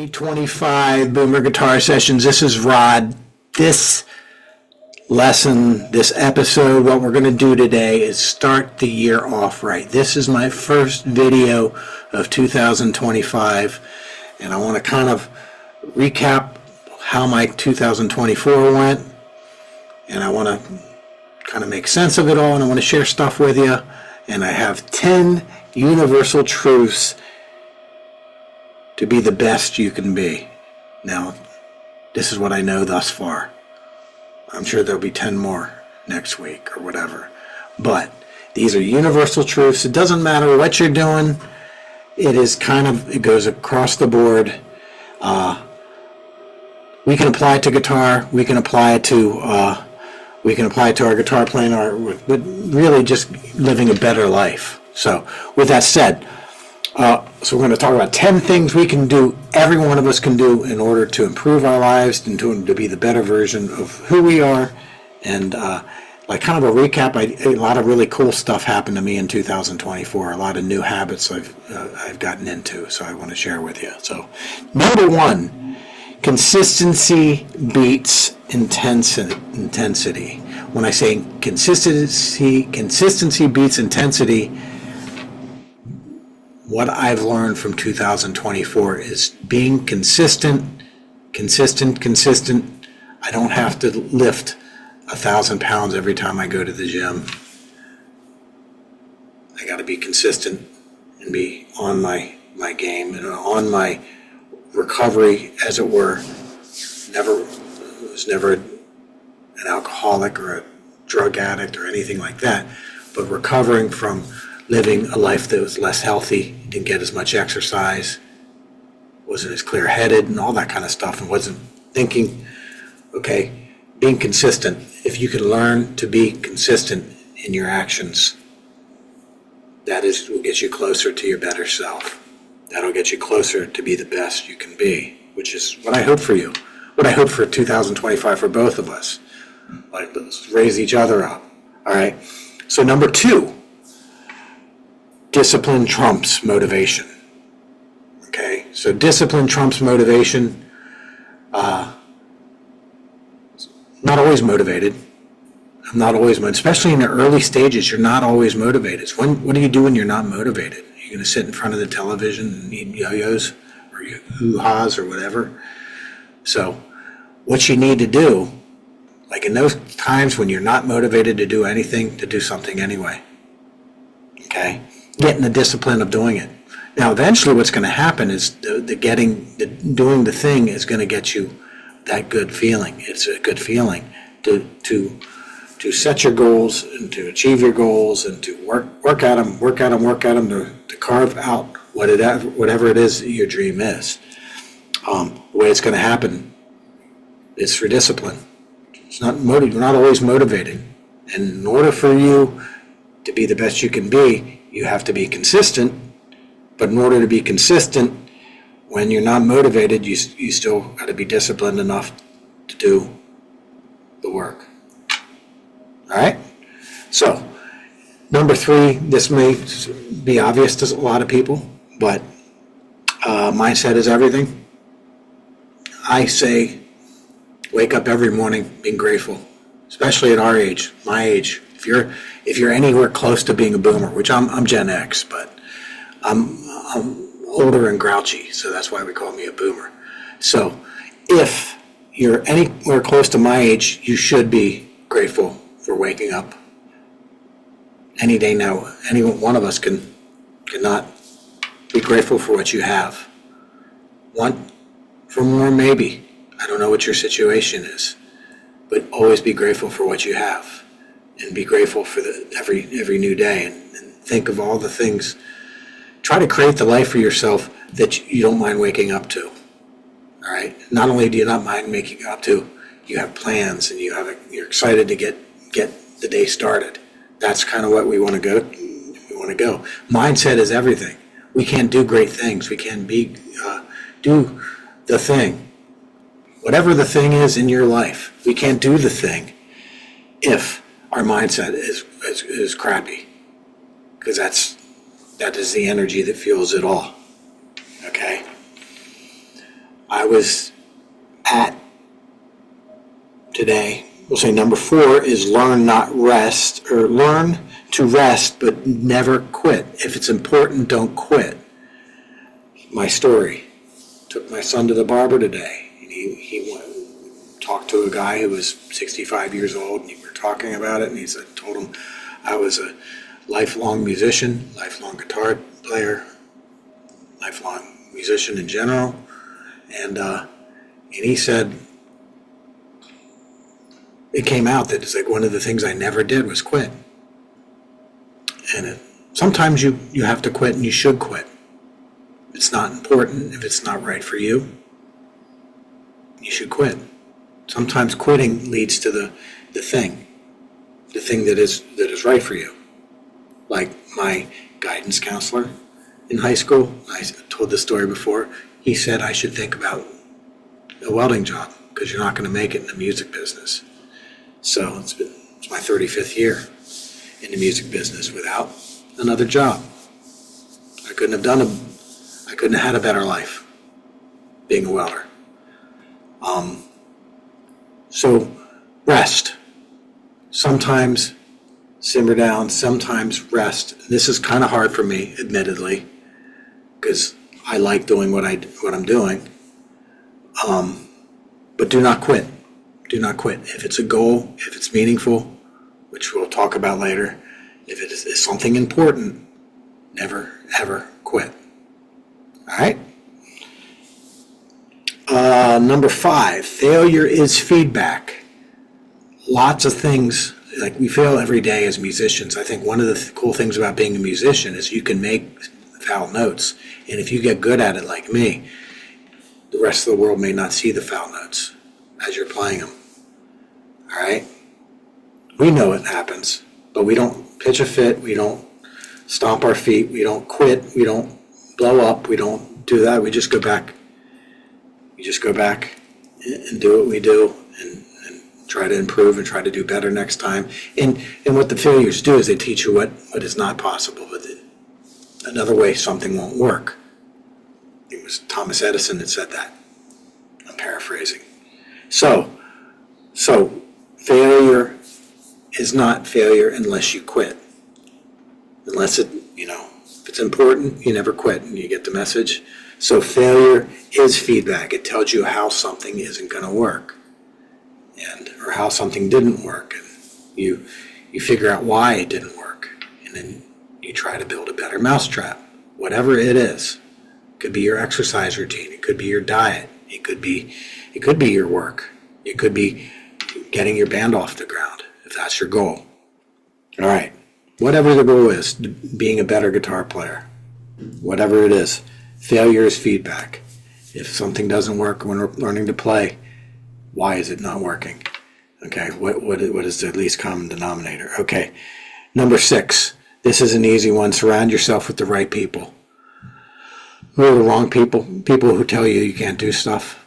Ep85 Boomer Guitar Sessions. This is Rod. This lesson, this episode, what we're going to do today is start the year off right. This is my first video of 2025, and I want to kind of recap how my 2024 went, and I want to kind of make sense of it all, and I want to share stuff with you. And I have 10 universal truths to be the best you can be. Now, this is what I know thus far. I'm sure there'll be 10 more next week or whatever. But these are universal truths. It doesn't matter what you're doing. It goes across the board. We can apply it to guitar. We can apply it to our guitar playing, but really just living a better life. So with that said, so we're going to talk about 10 things we can do, every one of us can do in order to improve our lives and to be the better version of who we are. And like kind of a recap, a lot of really cool stuff happened to me in 2024. A lot of new habits I've gotten into, so I want to share with you. So number one, consistency beats intensity. When I say consistency beats intensity, what I've learned from 2024 is being consistent. I don't have to lift 1,000 pounds every time I go to the gym. I got to be consistent and be on my game and on my recovery, as it were. Was never an alcoholic or a drug addict or anything like that, but recovering from living a life that was less healthy, didn't get as much exercise, wasn't as clear-headed and all that kind of stuff, and wasn't thinking, okay, being consistent. If you can learn to be consistent in your actions, that will get you closer to your better self. That'll get you closer to be the best you can be, which is what I hope for you, what I hope for 2025 for both of us. Like, let's raise each other up. All right. So number two, discipline trumps motivation. Okay. So discipline trumps motivation. Not always motivated. I'm not always motivated, especially in the early stages. You're not always motivated. So what do you do when you're not motivated? You're going to sit in front of the television and eat yo-yos or hoo-ha's or whatever. So what you need to do, like in those times when you're not motivated to do anything, to do something anyway. Okay? Get in the discipline of doing it. Now, eventually what's going to happen is doing the thing is going to get you that good feeling. It's a good feeling to set your goals and to achieve your goals and to work at them, to carve out whatever it is that your dream is. The way it's going to happen is through discipline. We're not always motivated. And in order for you to be the best you can be, you have to be consistent. But in order to be consistent, when you're not motivated, you still got to be disciplined enough to do the work. All right? So, number three, this may be obvious to a lot of people, but mindset is everything. I say, wake up every morning being grateful, especially at our age, my age. If you're anywhere close to being a boomer, which I'm Gen X, but I'm older and grouchy, so that's why we call me a boomer. So if you're anywhere close to my age, you should be grateful for waking up any day now. Any one of us cannot be grateful for what you have. Want for more, maybe. I don't know what your situation is, but always be grateful for what you have, and be grateful for every new day, and think of all the things. Try to create the life for yourself that you don't mind waking up to. All right. Not only do you not mind waking up to, you have plans and you're excited to get the day started. That's kind of what we want to go. Mindset is everything. We can't do great things. We can't do the thing. Whatever the thing is in your life, we can't do the thing if our mindset is crappy, because that is the energy that fuels it all. Okay. I was at today. We'll say number 4 is learn to rest, but never quit. If it's important, don't quit. My story. Took my son to the barber today. And he went, talked to a guy who was 65 years old, and we were talking about it, and told him I was a lifelong musician, lifelong guitar player, lifelong musician in general, and he said, it came out that it's like one of the things I never did was quit. And sometimes you have to quit, and you should quit. It's not important. If it's not right for you, you should quit. Sometimes quitting leads to the thing that is right for you. Like my guidance counselor in high school, I told this story before, he said I should think about a welding job because you're not going to make it in the music business. So it's my 35th year in the music business without another job. I couldn't have had a better life being a welder. So rest. Sometimes simmer down, sometimes rest. This is kind of hard for me, admittedly, because I like doing what I'm doing. But do not quit. Do not quit. If it's a goal, if it's meaningful, which we'll talk about later, if it is something important, never, ever quit. All right? Number 5, failure is feedback. Lots of things, like we fail every day as musicians. I think one of the cool things about being a musician is you can make foul notes. And if you get good at it like me, the rest of the world may not see the foul notes as you're playing them. All right? We know it happens, but we don't pitch a fit. We don't stomp our feet. We don't quit. We don't blow up. We don't do that. We just go back. We just go back and do what we do and try to improve and try to do better next time. And what the failures do is they teach you what is not possible with it. Another way something won't work. It was Thomas Edison that said that. I'm paraphrasing. So failure is not failure unless you quit. Unless if it's important, you never quit, and you get the message. So failure is feedback. It tells you how something isn't going to work, or how something didn't work, and you figure out why it didn't work, and then you try to build a better mousetrap. Whatever it is, it could be your exercise routine, it could be your diet, it could be your work, it could be getting your band off the ground, if that's your goal. All right, whatever the goal is, being a better guitar player, whatever it is, failure is feedback. If something doesn't work when we're learning to play, why is it not working? Okay, what is the least common denominator? Okay, number 6. This is an easy one. Surround yourself with the right people. Who are the wrong people? People who tell you can't do stuff.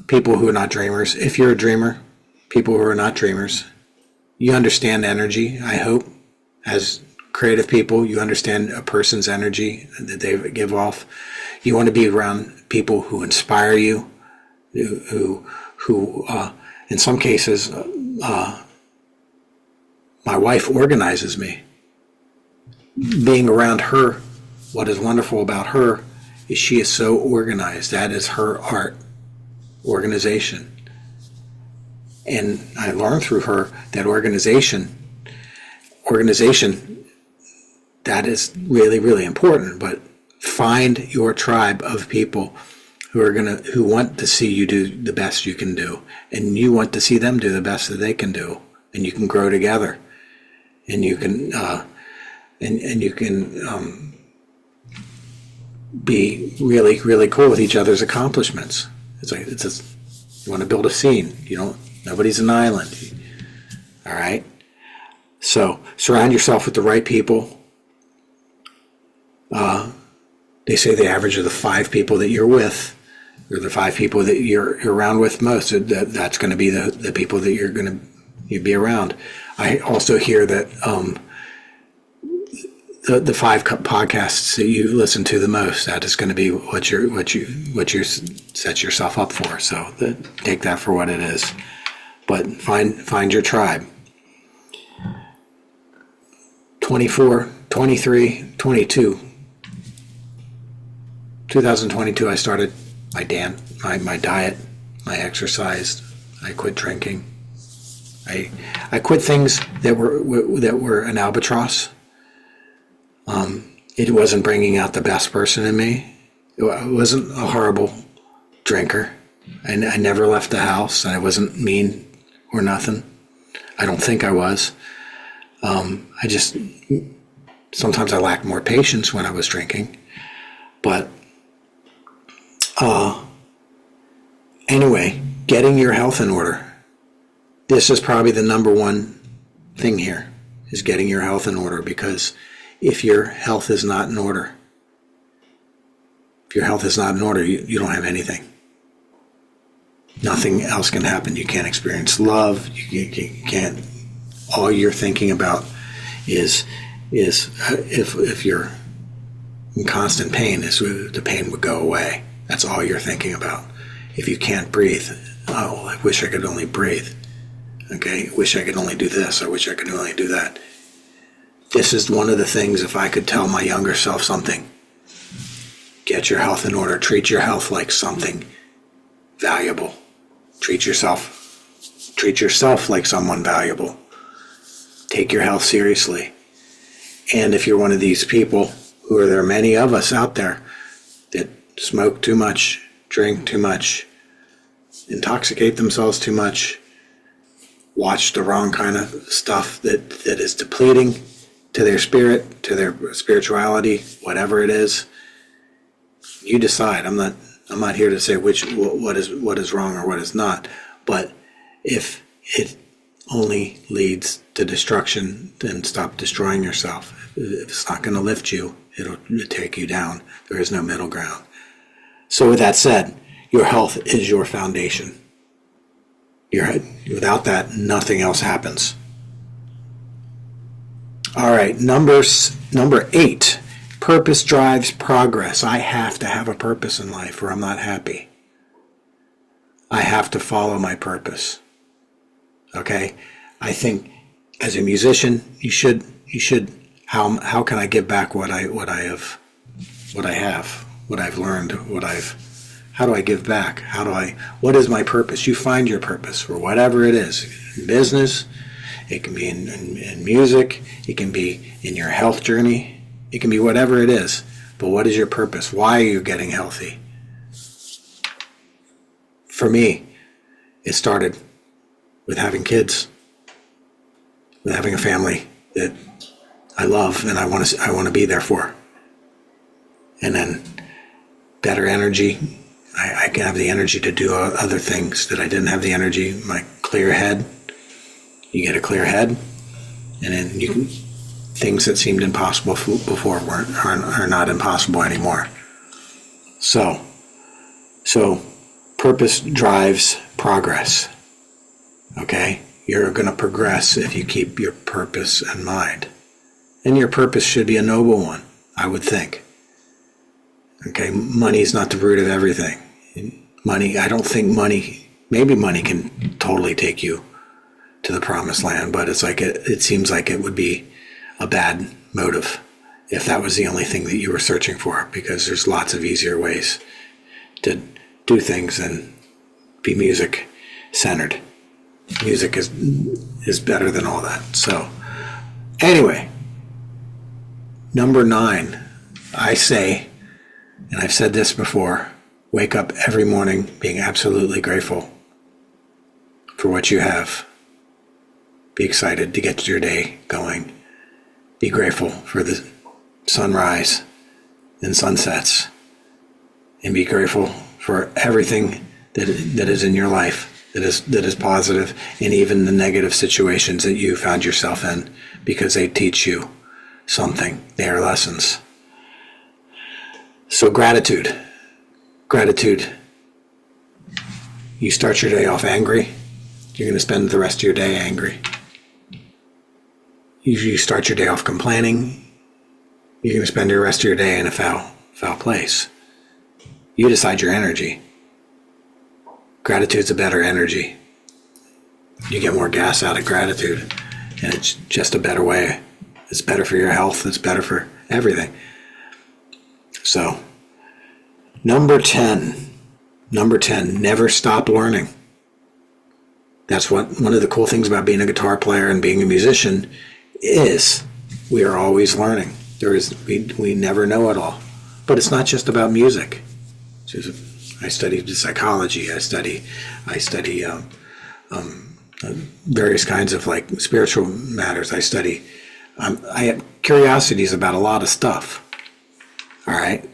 People who are not dreamers. If you're a dreamer, people who are not dreamers. You understand energy, I hope. As creative people, you understand a person's energy that they give off. You want to be around people who inspire you, who in some cases, my wife organizes me. Being around her, what is wonderful about her is she is so organized. That is her art, organization. And I learned through her that organization, that is really, really important. But find your tribe of people who want to see you do the best you can do, and you want to see them do the best that they can do, and you can grow together, and you can be really, really cool with each other's accomplishments. You want to build a scene. Nobody's an island. All right. So surround yourself with the right people. They say the average of the 5 people that you're with, or the 5 people that you're around with most, that's going to be the people that you'd be around. I also hear that the five podcasts that you listen to the most, that is going to be what you set yourself up for. So take that for what it is. But find your tribe. 24, 23, 22. 2022, I started my diet, my exercise. I quit drinking. I quit things that were an albatross. It wasn't bringing out the best person in me. I wasn't a horrible drinker. I never left the house, and I wasn't mean or nothing. I don't think I was. Sometimes I lacked more patience when I was drinking. But anyway, getting your health in order. This is probably the number one thing here, is getting your health in order, because if your health is not in order, you don't have anything. Nothing else can happen. You can't experience love. You can't. All you're thinking about is if you're in constant pain, is the pain would go away. That's all you're thinking about. If you can't breathe, oh, I wish I could only breathe. Okay, I wish I could only do this. I wish I could only do that. This is one of the things, if I could tell my younger self something, get your health in order. Treat your health like something valuable. Treat yourself like someone valuable. Take your health seriously. And if you're one of these people, there are many of us out there that smoke too much, drink too much, intoxicate themselves too much, watch the wrong kind of stuff that is depleting to their spirit, to their spirituality, whatever it is, you decide. I'm not here to say what is wrong or what is not, but if it only leads to destruction, then stop destroying yourself. If it's not going to lift you, it'll take you down. There is no middle ground. So with that said, your health is your foundation. Without that, nothing else happens. All right, number 8, purpose drives progress. I have to have a purpose in life or I'm not happy. I have to follow my purpose. Okay? I think as a musician, you should how can I give back what I've learned, how do I give back? What is my purpose? You find your purpose for whatever it is. In business, it can be in music, it can be in your health journey, it can be whatever it is. But what is your purpose? Why are you getting healthy? For me, it started with having kids, with having a family that I love and I want to be there for. And then better energy. I can have the energy to do other things that I didn't have the energy. My clear head. You get a clear head, and then things that seemed impossible before are not impossible anymore. So purpose drives progress. Okay? You're going to progress if you keep your purpose in mind. And your purpose should be a noble one, I would think. Okay? Money is not the root of everything. I don't think maybe money can totally take you to the promised land, but it's like it seems like it would be a bad motive if that was the only thing that you were searching for, because there's lots of easier ways to do things than be music centered. Music is better than all that. So anyway, number 9, I say, and I've said this before, wake up every morning being absolutely grateful for what you have. Be excited to get your day going. Be grateful for the sunrise and sunsets. And be grateful for everything that is in your life that is positive, and even the negative situations that you found yourself in, because they teach you something. They are lessons. So gratitude. You start your day off angry, you're going to spend the rest of your day angry. You start your day off complaining, you're going to spend the rest of your day in a foul place. You decide your energy. Gratitude's a better energy. You get more gas out of gratitude, and it's just a better way. It's better for your health. It's better for everything. So, number 10, never stop learning. That's one of the cool things about being a guitar player and being a musician is we are always learning. We never know it all. But it's not just about music. I study psychology. I study various kinds of like spiritual matters. I study. I have curiosities about a lot of stuff. All right.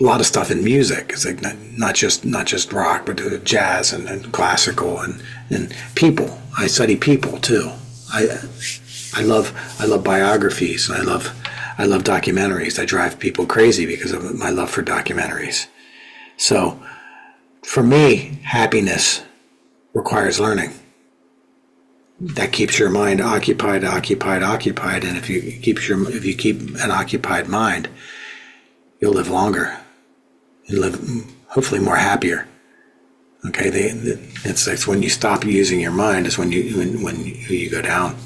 A lot of stuff in music. It's like not just rock, but jazz and classical and people. I study people too. I love biographies. And I love documentaries. I drive people crazy because of my love for documentaries. So, for me, happiness requires learning. That keeps your mind occupied, and if you keep an occupied mind, you'll live longer. You'll live hopefully more happier. Okay, it's when you stop using your mind is when you go down.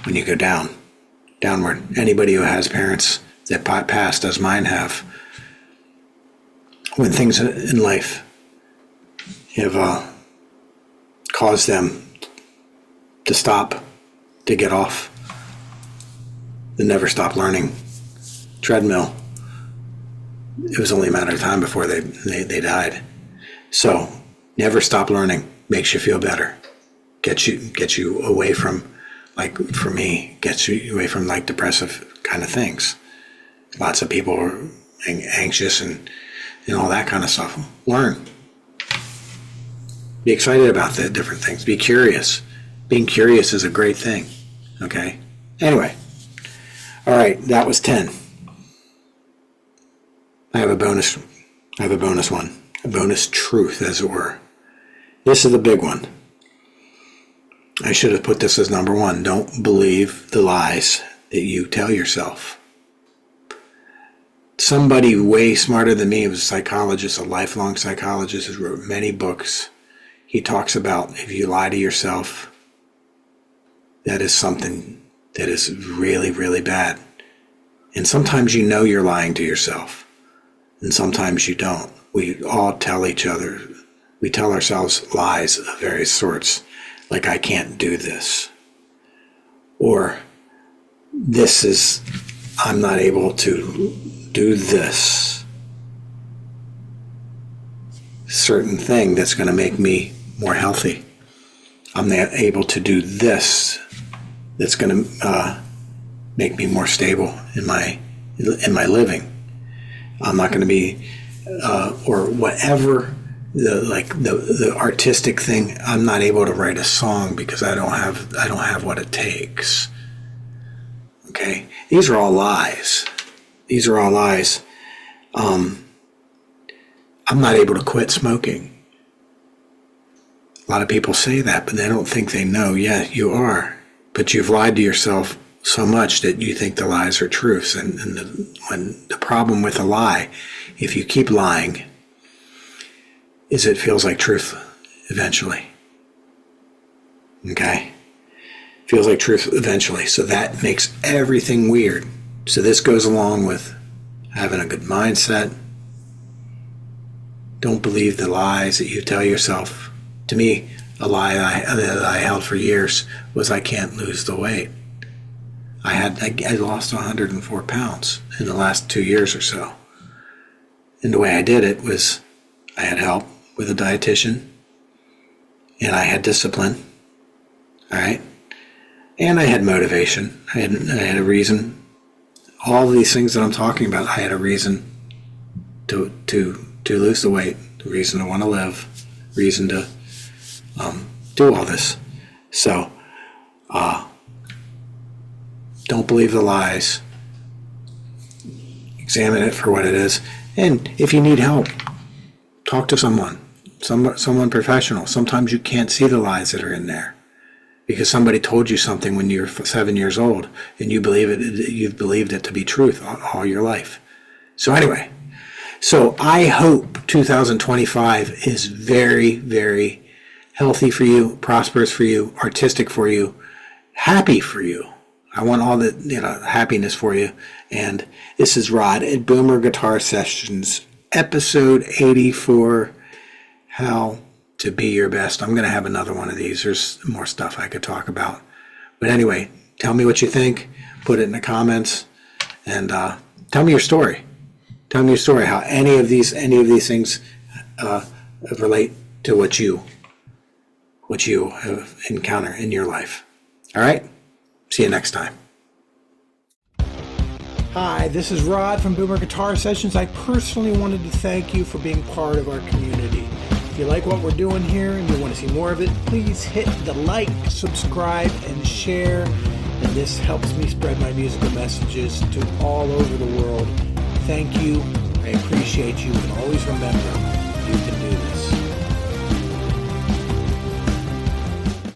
When you go downward. Anybody who has parents that passed, as mine have, when things in life have caused them to stop, to get off the never stop learning treadmill, it was only a matter of time before they died. So never stop learning. Makes you feel better. Gets you away from, like for me, gets you away from like depressive kind of things. Lots of people are anxious and all that kind of stuff. Learn. Be excited about the different things. Be curious. Being curious is a great thing. Okay? Anyway. All right, that was 10. I have a bonus one. A bonus truth, as it were. This is the big one. I should have put this as number 1. Don't believe the lies that you tell yourself. Somebody way smarter than me, was a psychologist, a lifelong psychologist, who wrote many books. He talks about if you lie to yourself, that is something that is really, really bad. And sometimes you know you're lying to yourself, and sometimes you don't. We all tell ourselves lies of various sorts, like I can't do this, or I'm not able to do this certain thing that's going to make me more healthy. I'm not able to do this that's going to make me more stable in my living. I'm not going to be or whatever the artistic thing. I'm not able to write a song because I don't have what it takes. Okay, these are all lies. I'm not able to quit smoking. A lot of people say that, but they don't think they know. Yeah, you are. But you've lied to yourself so much that you think the lies are truths. And the problem with a lie, if you keep lying, is it feels like truth eventually. Okay? Feels like truth eventually. So that makes everything weird. So this goes along with having a good mindset. Don't believe the lies that you tell yourself. To me, a lie that I held for years was I can't lose the weight. I lost 104 pounds in the last 2 years or so. And the way I did it was I had help with a dietitian, and I had discipline. All right? And I had motivation. I had a reason. All of these things that I'm talking about, I had a reason to lose the weight, a reason to want to live, reason to do all this. So, don't believe the lies. Examine it for what it is. And if you need help, talk to someone professional. Sometimes you can't see the lies that are in there. because somebody told you something when you were 7 years old, and you've believed it to be truth all your life. So anyway, so I hope 2025 is very, very healthy for you, prosperous for you, artistic for you, happy for you. I want all the happiness for you. And this is Rod at Boomer Guitar Sessions, episode 84, How to Be Your Best. I'm going to have another one of these. There's more stuff I could talk about. But anyway, tell me what you think. Put it in the comments. And tell me your story. Tell me your story, how any of these things relate to what you have encounter in your life. All right? See you next time. Hi, this is Rod from Boomer Guitar Sessions. I personally wanted to thank you for being part of our community. If you like what we're doing here and you want to see more of it, please hit the like, subscribe, and share. And this helps me spread my musical messages to all over the world. Thank you. I appreciate you. And always remember, you can do this.